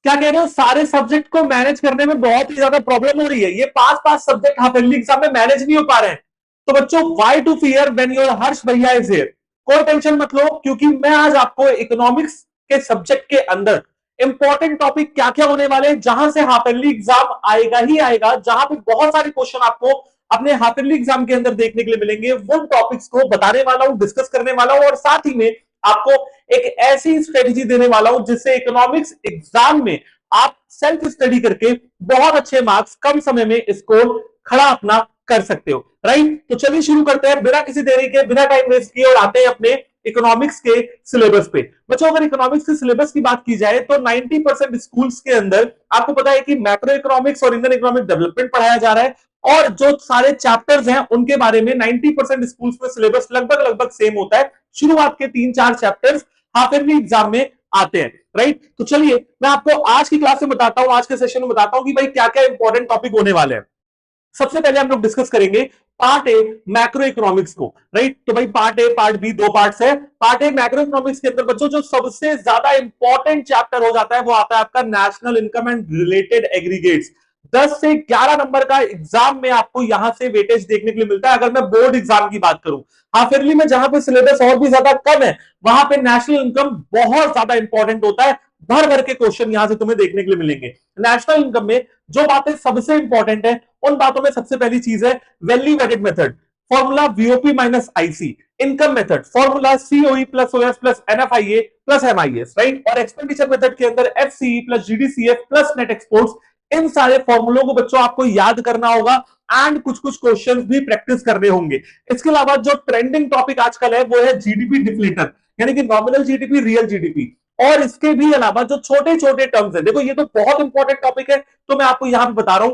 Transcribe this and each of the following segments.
क्या कह रहे हो, सारे सब्जेक्ट को मैनेज करने में बहुत ही ज्यादा प्रॉब्लम हो रही है, ये पांच पांच सब्जेक्ट हाफ ईयरली एग्जाम में मैनेज नहीं हो पा रहे हैं। तो बच्चों, why to fear when your Harsh bhaiya is here. कोई टेंशन मत लो, क्योंकि मैं आज आपको इकोनॉमिक्स के सब्जेक्ट के अंदर इंपॉर्टेंट टॉपिक क्या क्या होने वाले हैं, जहां से हाफ ईयरली एग्जाम आएगा ही आएगा, जहां पे बहुत सारे क्वेश्चन आपको अपने हाफ ईयरली एग्जाम के अंदर देखने के लिए मिलेंगे, वो टॉपिक्स को बताने वाला हूं, डिस्कस करने वाला हूं, और साथ ही में आपको एक ऐसी स्ट्रेटेजी देने वाला हूं जिससे इकोनॉमिक्स एग्जाम में आप सेल्फ स्टडी करके बहुत अच्छे मार्क्स कम समय में स्कोर खड़ा अपना कर सकते हो। राइट, तो चलिए शुरू करते हैं बिना किसी देरी के, बिना टाइम वेस्ट किए, और आते हैं अपने इकोनॉमिक्स के सिलेबस पे। बच्चों, अगर इकोनॉमिक्स के सिलेबस की बात की जाए तो 90% स्कूल्स के अंदर आपको पता है कि मैक्रो इकोनॉमिक्स और इंडियन इकोनॉमिक डेवलपमेंट पढ़ाया जा रहा है, और जो सारे चैप्टर्स हैं उनके बारे में 90% स्कूल्स में सिलेबस लगभग लगभग सेम होता है। शुरुआत के 3-4 चैप्टर्स हाफ ईयरली एग्जाम में आते हैं। राइट, तो चलिए मैं आपको आज की क्लास में बताता हूं, आज के सेशन में बताता हूं कि भाई क्या क्या इंपॉर्टेंट टॉपिक होने वाले हैं। सबसे पहले हम लोग डिस्कस करेंगे पार्ट ए मैक्रो इकोनॉमिक्स को। राइट, तो भाई पार्ट ए पार्ट बी दो पार्ट्स है। पार्ट ए मैक्रो इकोनॉमिक्स के अंदर बच्चों जो सबसे ज्यादा इंपॉर्टेंट चैप्टर हो जाता है वो आता है आपका national income and related aggregates. 10 से 11 नंबर का एग्जाम में आपको यहां से वेटेज देखने के लिए मिलता है। अगर मैं बोर्ड एग्जाम की बात करूं, हाफ ईयरली में जहां पे सिलेबस और भी ज्यादा कम है, वहां पे नेशनल इनकम बहुत ज्यादा इंपॉर्टेंट होता है। भर भर के क्वेश्चन यहां से तुम्हें देखने के लिए मिलेंगे। नेशनल इनकम में जो बातें सबसे इंपॉर्टेंट है, उन बातों में सबसे पहली चीज है value added method, formula VOP minus IC, income method formula COE plus OS plus NFIA plus MIS. Right, और एक्सपेंडिचर मेथड के अंदर FCE plus GDCF plus net exports. इन सारे फॉर्मूलों को बच्चों आपको याद करना होगा, एंड कुछ कुछ क्वेश्चंस भी प्रैक्टिस करने होंगे। इसके अलावा जो ट्रेंडिंग टॉपिक आजकल है वो है जीडीपी डिफ्लेटर, यानी कि नॉमिनल जीडीपी रियल जीडीपी। और इसके भी अलावा जो छोटे छोटे टर्म्स है, देखो ये तो बहुत इंपॉर्टेंट टॉपिक है, तो मैं आपको यहां पे बता रहा हूं,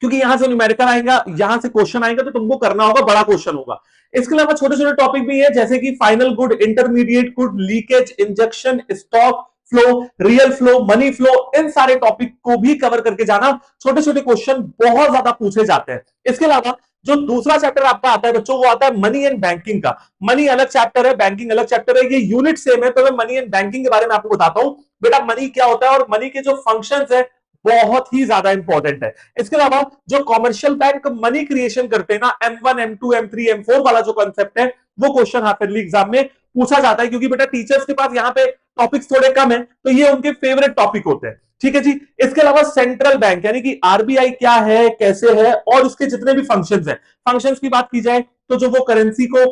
क्योंकि यहां से न्यूमेरिकल आएगा, यहां से क्वेश्चन आएगा, तो तुमको करना होगा, बड़ा क्वेश्चन होगा। इसके अलावा छोटे छोटे टॉपिक भी है, जैसे कि final good, intermediate good, leakage, injection, stock flow, real flow, money flow, इन सारे टॉपिक को भी कवर करके जाना। छोटे छोटे क्वेश्चन बहुत ज्यादा पूछे जाते हैं। इसके अलावा जो दूसरा चैप्टर आपका आता है बच्चों, वो आता है मनी एंड बैंकिंग का। मनी अलग चैप्टर है, बैंकिंग अलग चैप्टर है, ये यूनिट सेम है, तो मैं मनी एंड बैंकिंग के बारे में आपको बताता हूं। बेटा, मनी क्या होता है और मनी के जो फंक्शंस है बहुत ही ज्यादा इंपॉर्टेंट है। इसके अलावा जो कॉमर्शियल बैंक मनी क्रिएशन करते हैं ना, M1 M2 M3 M4 वाला जो कंसेप्ट है, वो क्वेश्चन हाफ ईयरली एग्जाम में पूछा जाता है, क्योंकि बेटा टीचर्स के पास यहाँ पे टॉपिक्स थोड़े कम है, तो ये उनके फेवरेट टॉपिक होते हैं। ठीक है जी। इसके अलावा सेंट्रल बैंक यानी कि आरबीआई क्या है, कैसे है, और उसके जितने भी फंक्शंस हैं, फंक्शंस की बात की जाए तो जो वो करेंसी को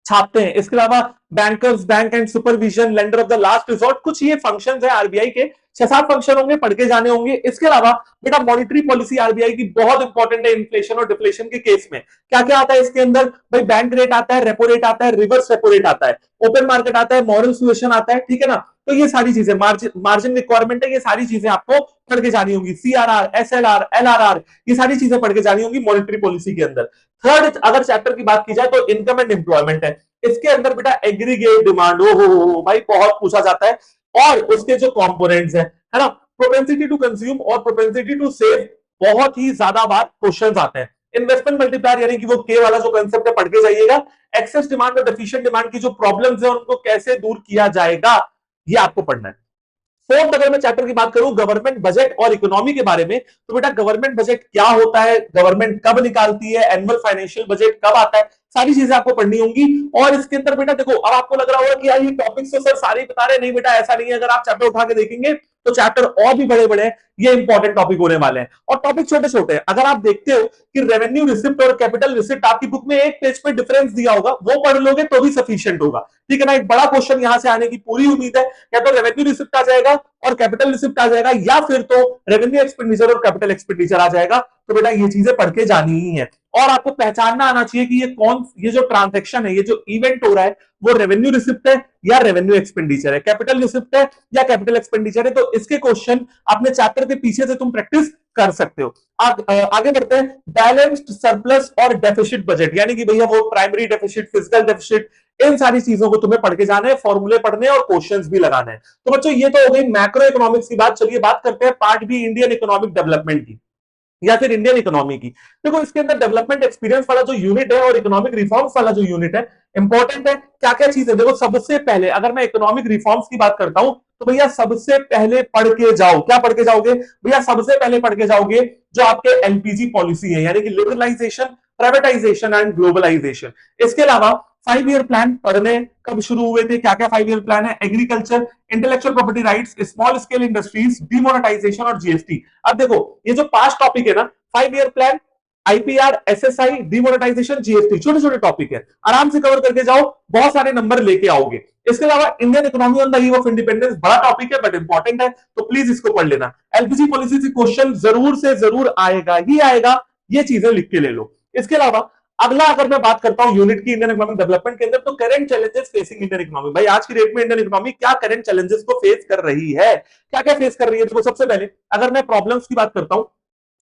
छापते हैं। इसके अलावा bankers bank and supervision, lender of the last resort, कुछ ये फंक्शंस है आरबीआई के, 6-7 फंक्शन होंगे, पढ़ के जाने होंगे। इसके अलावा बेटा मॉनिटरी पॉलिसी आरबीआई की बहुत इंपॉर्टेंट है इन्फ्लेशन और डिफ्लेशन के केस में। क्या क्या आता है इसके अंदर भाई? बैंक रेट आता है, रेपो रेट आता है, रिवर्स रेपो रेट आता है, ओपन मार्केट आता है, मॉरल सुएशन आता है। ठीक है ना, तो ये सारी चीजें, मार्जिन रिक्वायरमेंट है, ये सारी चीजें आपको पढ़ के जानी होंगी। सीआरआर, एसएलआर, एलआरआर, ये सारी चीजें पढ़ के जानी होंगी मॉनिटरी पॉलिसी के अंदर। थर्ड अगर चैप्टर की बात की जाए तो इनकम एंड एम्प्लॉयमेंट है। इसके अंदर बेटा एग्रीगेट डिमांड, ओ हो भाई, बहुत पूछा जाता है, और उसके जो कंपोनेंट्स है ना, प्रोपेंसिटी टू कंज्यूम और प्रोपेंसिटी टू सेव, बहुत ही ज्यादा बार क्वेश्चंस आते हैं। इन्वेस्टमेंट मल्टीप्लायर यानी कि वो के वाला जो कंसेप्ट है, पढ़ के जाइएगा। एक्सेस डिमांड और डेफिशिएंट डिमांड की जो प्रॉब्लम्स है उनको कैसे दूर किया जाएगा, ये आपको पढ़ना है। फोर्थ अगर मैं चैप्टर की बात करूं गवर्नमेंट बजट और इकोनॉमी के बारे में, तो बेटा गवर्नमेंट बजट क्या होता है, गवर्नमेंट कब निकालती है, एनुअल फाइनेंशियल बजट कब आता है, सारी चीजें आपको पढ़नी होंगी। और इसके अंदर बेटा देखो, अब आपको लग रहा होगा कि यार ये टॉपिक्स तो सर सारे ही बता रहे, नहीं बेटा ऐसा नहीं है। अगर आप चैप्टर उठा के देखेंगे तो चैप्टर और भी बड़े बड़े हैं, ये इंपॉर्टेंट टॉपिक होने वाले हैं, और टॉपिक छोटे छोटे हैं। अगर आप देखते हो कि रेवेन्यू रिसिप्ट और कैपिटल रिसिप्ट आपकी बुक में एक पेज पे डिफरेंस दिया होगा, वो पढ़ लोगे तो भी सफिशिएंट होगा। ठीक है ना, एक बड़ा क्वेश्चन यहां से आने की पूरी उम्मीद है। या तो रेवेन्यू रिसिप्ट आ जाएगा और कैपिटल रिसिप्ट आ जाएगा, या फिर तो रेवेन्यू एक्सपेंडिचर और कैपिटल एक्सपेंडिचर आ जाएगा। तो बेटा ये चीजें पढ़ के जानी ही है, और आपको पहचानना आना चाहिए कि ये जो ट्रांजेक्शन है, ये जो इवेंट हो रहा है, वो रेवेन्यू रिसिप्ट है या रेवेन्यू एक्सपेंडिचर है, कैपिटल रिसिप्ट है या कैपिटल एक्सपेंडिचर है। तो इसके क्वेश्चन अपने चैप्टर के पीछे से तुम प्रैक्टिस कर सकते हो। आगे बढ़ते हैं। बैलेंस्ड सरप्लस और डेफिसिट बजट, यानी कि भैया वो प्राइमरी डेफिसिट, फिजिकल डेफिसिट, इन सारी चीजों को तुम्हें पढ़ के जाना है, फॉर्मूले पढ़ने और क्वेश्चंस भी लगाने हैं। तो बच्चों ये तो हो गई मैक्रो इकोनॉमिक्स की बात। चलिए बात करते हैं part B, Indian economic development की या फिर इंडियन इकोनॉमी की। देखो इसके अंदर डेवलपमेंट एक्सपीरियंस वाला जो यूनिट है और इकोनॉमिक रिफॉर्म्स वाला जो यूनिट है, इंपॉर्टेंट है। क्या क्या चीज है देखो, सबसे पहले अगर मैं इकोनॉमिक रिफॉर्म्स की बात करता हूं तो भैया सबसे पहले पढ़ के जाओ। क्या पढ़ के जाओगे भैया? सबसे पहले पढ़ के जाओगे जो आपके एलपीजी पॉलिसी है, यानी कि लिबरलाइजेशन, प्राइवेटाइजेशन एंड ग्लोबलाइजेशन। इसके अलावा 5 ईयर प्लान पढ़ने कब शुरू हुए थे, क्या क्या 5 ईयर प्लान है? Agriculture, intellectual property rights, small scale industries, demonetisation और जीएसटी। अब देखो ये जो 5 टॉपिक है ना, 5 year plan, IPR, SSI, demonetisation, GST, छोटे छोटे टॉपिक है, आराम से कवर करके जाओ, बहुत सारे नंबर लेके आओगे। इसके अलावा Indian economy on the eve of independence, बड़ा टॉपिक है बट इंपॉर्टेंट है, तो प्लीज इसको पढ़ लेना। एलपीजी पॉलिसी से क्वेश्चन जरूर से जरूर आएगा ही आएगा, ये चीजें लिख के ले लो। इसके अलावा अगला अगर मैं बात करता हूं यूनिट की इंडियन इकोनॉमिक डेवलपमेंट के अंदर, तो current challenges facing Indian economy. भाई आज की डेट में इंडियन इकोनॉमी क्या करंट चैलेंजेस को फेस कर रही है, क्या क्या फेस कर रही है? देखो सबसे पहले अगर मैं प्रॉब्लम्स की बात करता हूं,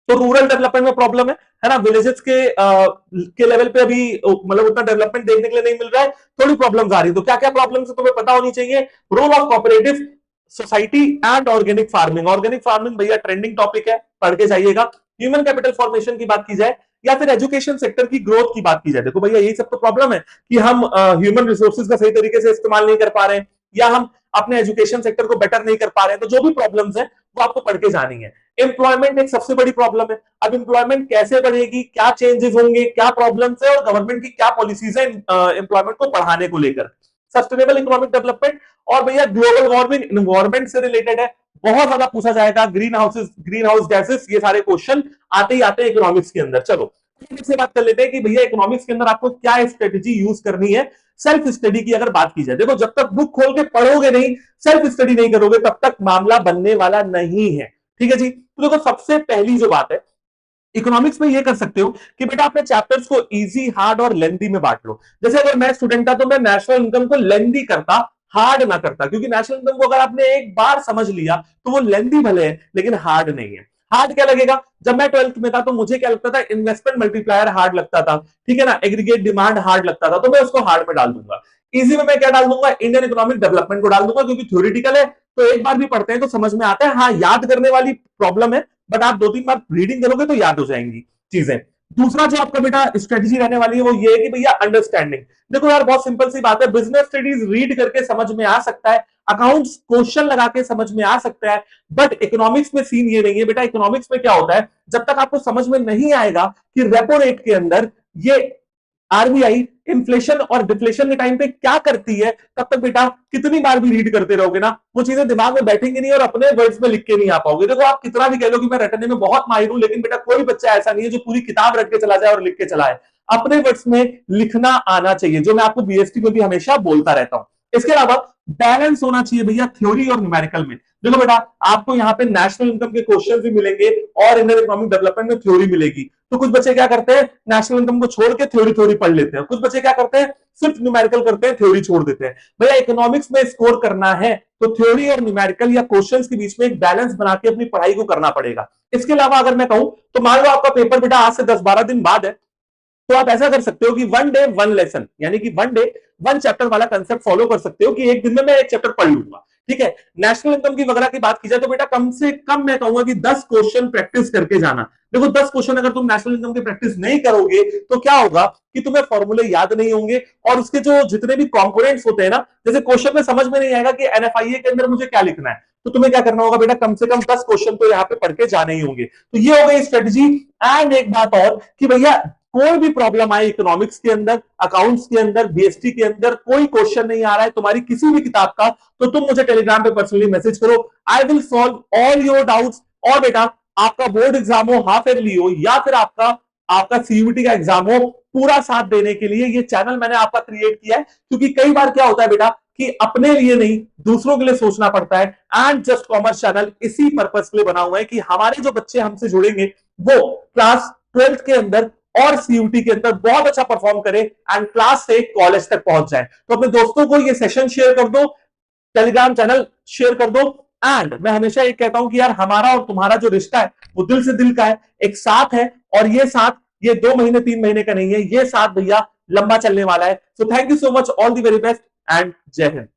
तो रूरल डेवलपमेंट में प्रॉब्लम है ना, विलेजेस के लेवल पे अभी मतलब उतना डेवलपमेंट देखने के लिए नहीं मिल रहा है, थोड़ी प्रॉब्लम्स आ रही है। तो क्या क्या प्रॉब्लम्स है तुम्हें पता होनी चाहिए। Role of cooperative society and organic farming. Organic farming भैया ट्रेंडिंग टॉपिक है, पढ़ के जाइएगा। ह्यूमन कैपिटल फॉर्मेशन की बात की जाए या फिर एजुकेशन सेक्टर की ग्रोथ की बात की जाए, देखो भैया यही सब तो प्रॉब्लम है कि हम ह्यूमन रिसोर्सेज का सही तरीके से इस्तेमाल नहीं कर पा रहे हैं, या हम अपने एजुकेशन सेक्टर को बेटर नहीं कर पा रहे हैं। तो जो भी प्रॉब्लम्स है वो आपको पढ़ के जानी है। एम्प्लॉयमेंट एक सबसे बड़ी प्रॉब्लम है। अब एम्प्लॉयमेंट कैसे बढ़ेगी, क्या चेंजेस होंगे, क्या प्रॉब्लम्स है और गवर्नमेंट की क्या पॉलिसीज है एम्प्लॉयमेंट को बढ़ाने को लेकर। सस्टेनेबल इकोनॉमिक डेवलपमेंट और भैया ग्लोबल वार्मिंग एनवायरमेंट से रिलेटेड है, बहुत ज्यादा पूछा जाएगा। ग्रीन हाउस गैसेस, ये सारे क्वेश्चन आते ही आते हैं इकोनॉमिक्स के अंदर। चलो से बात कर लेते हैं कि भैया इकोनॉमिक्स के अंदर आपको क्या स्ट्रेटेजी यूज करनी है। सेल्फ स्टडी की अगर बात की जाए, देखो जब तक बुक खोल के पढ़ोगे नहीं, सेल्फ स्टडी नहीं करोगे, तब तक मामला बनने वाला नहीं है। ठीक है जी। तो देखो सबसे पहली जो बात है, इकोनॉमिक्स में ये कर सकते हो कि बेटा अपने चैप्टर्स को इजी, हार्ड और लेंथी में बांट लो। जैसे अगर मैं स्टूडेंट था तो मैं नेशनल इनकम को लेंथी करता, हार्ड ना करता, क्योंकि नेशनल इनकम को अगर आपने एक बार समझ लिया तो वो लेंथी भले है लेकिन हार्ड नहीं है। हार्ड क्या लगेगा? जब मैं 12th में था तो मुझे क्या लगता था, इन्वेस्टमेंट मल्टीप्लायर हार्ड लगता था, ठीक है ना, एग्रीगेट डिमांड हार्ड लगता था, तो मैं उसको हार्ड में डाल दूंगा। इजी में मैं क्या डाल दूंगा, इंडियन इकोनॉमिक डेवलपमेंट को डाल दूंगा, क्योंकि थ्योरेटिकल है तो एक बार भी पढ़ते हैं तो समझ में आता है। हाँ याद करने वाली प्रॉब्लम है, बट आप 2-3 बार रीडिंग करोगे तो याद हो जाएंगी चीजें। दूसरा जो आपका बेटा स्ट्रेटजी रहने वाली है वो ये है कि भैया अंडरस्टैंडिंग। देखो यार बहुत सिंपल सी बात है, बिजनेस स्टडीज रीड करके समझ में आ सकता है, अकाउंट्स क्वेश्चन लगा के समझ में आ सकता है, बट इकोनॉमिक्स में सीन ये नहीं है बेटा। इकोनॉमिक्स में क्या होता है, जब तक आपको समझ में नहीं आएगा कि रेपो रेट के अंदर ये आरबीआई इन्फ्लेशन और डिफ्लेशन के टाइम पे क्या करती है, तब तक बेटा कितनी बार भी रीड करते रहोगे ना, वो चीजें दिमाग में बैठेंगी नहीं और अपने वर्ड्स में लिख के नहीं आ पाओगे। देखो आप कितना भी कह लो कि मैं रटने में बहुत माहिर हूं, लेकिन बेटा कोई बच्चा ऐसा नहीं है जो पूरी किताब रट के चला जाए और लिख के चलाए। अपने वर्ड्स में लिखना आना चाहिए, जो मैं आपको बीएसटी में भी हमेशा बोलता रहता हूं। इसके अलावा बैलेंस होना चाहिए भैया थ्योरी और न्यूमेरिकल में। देखो बेटा आपको यहाँ पे नेशनल इनकम के क्वेश्चन भी मिलेंगे और इंडियन इकोनॉमिक डेवलपमेंट में थ्योरी मिलेगी। तो कुछ बच्चे क्या करते हैं, नेशनल इनकम को छोड़ के थ्योरी थ्योरी पढ़ लेते हैं, कुछ बच्चे क्या करते हैं, सिर्फ न्यूमेरिकल करते हैं, थ्योरी छोड़ देते हैं। भैया इकोनॉमिक्स में स्कोर करना है तो थ्योरी और न्यूमेरिकल या क्वेश्चंस के बीच में एक बैलेंस बना के अपनी पढ़ाई को करना पड़ेगा। इसके अलावा अगर मैं कहूं तो मान लो आपका पेपर बेटा आज से 10-12 दिन बाद है, तो आप ऐसा कर सकते हो कि 1 डे 1 लेसन, यानी कि 1 डे 1 चैप्टर वाला कंसेप्ट फॉलो कर सकते हो कि एक दिन में मैं एक चैप्टर पढ़ लूंगा। ठीक है। नेशनल इनकम की वगैरह की बात की जाए तो बेटा कम से कम मैं कहूंगा कि 10 क्वेश्चन प्रैक्टिस करके जाना। देखो 10 क्वेश्चन अगर तुम नेशनल इनकम की प्रैक्टिस नहीं करोगे तो क्या होगा कि तुम्हें फॉर्मूले याद नहीं होंगे, और उसके जो जितने भी कंपोनेंट्स होते हैं ना, जैसे क्वेश्चन में समझ में नहीं आएगा कि एनएफआईए के अंदर मुझे क्या लिखना है, तो तुम्हें क्या करना होगा बेटा, कम से कम 10 क्वेश्चन तो यहाँ पे पढ़ के जाने ही होंगे। तो ये हो गई स्ट्रेटजी। एंड एक बात और कि भैया कोई भी प्रॉब्लम आए इकोनॉमिक्स के अंदर, अकाउंट्स के अंदर, बीएसटी के अंदर, कोई क्वेश्चन नहीं आ रहा है तुम्हारी किसी भी किताब का, तो तुम मुझे टेलीग्राम पे पर्सनली मैसेज करो, I will solve all your doubts. और बेटा आपका बोर्ड एग्जाम हो, हाफ ईयरली हो, या फिर आपका आपका सीयूटी का एग्जाम हो, पूरा साथ देने के लिए ये चैनल मैंने आपका क्रिएट किया है। क्योंकि कई बार क्या होता है बेटा कि अपने लिए नहीं दूसरों के लिए सोचना पड़ता है। एंड जस्ट कॉमर्स चैनल इसी पर्पस के लिए बना हुआ है कि हमारे जो बच्चे हमसे जुड़ेंगे वो क्लास 12th के अंदर और सीयूटी के अंदर बहुत अच्छा परफॉर्म करे एंड क्लास से कॉलेज तक पहुंच जाए। तो अपने दोस्तों को ये सेशन शेयर कर दो, टेलीग्राम चैनल शेयर कर दो। एंड मैं हमेशा ये कहता हूं कि यार हमारा और तुम्हारा जो रिश्ता है वो दिल से दिल का है, एक साथ है, और ये साथ ये 2 महीने 3 महीने का नहीं है, ये साथ भैया लंबा चलने वाला है। So thank you so much, all the very best and जय हिंद।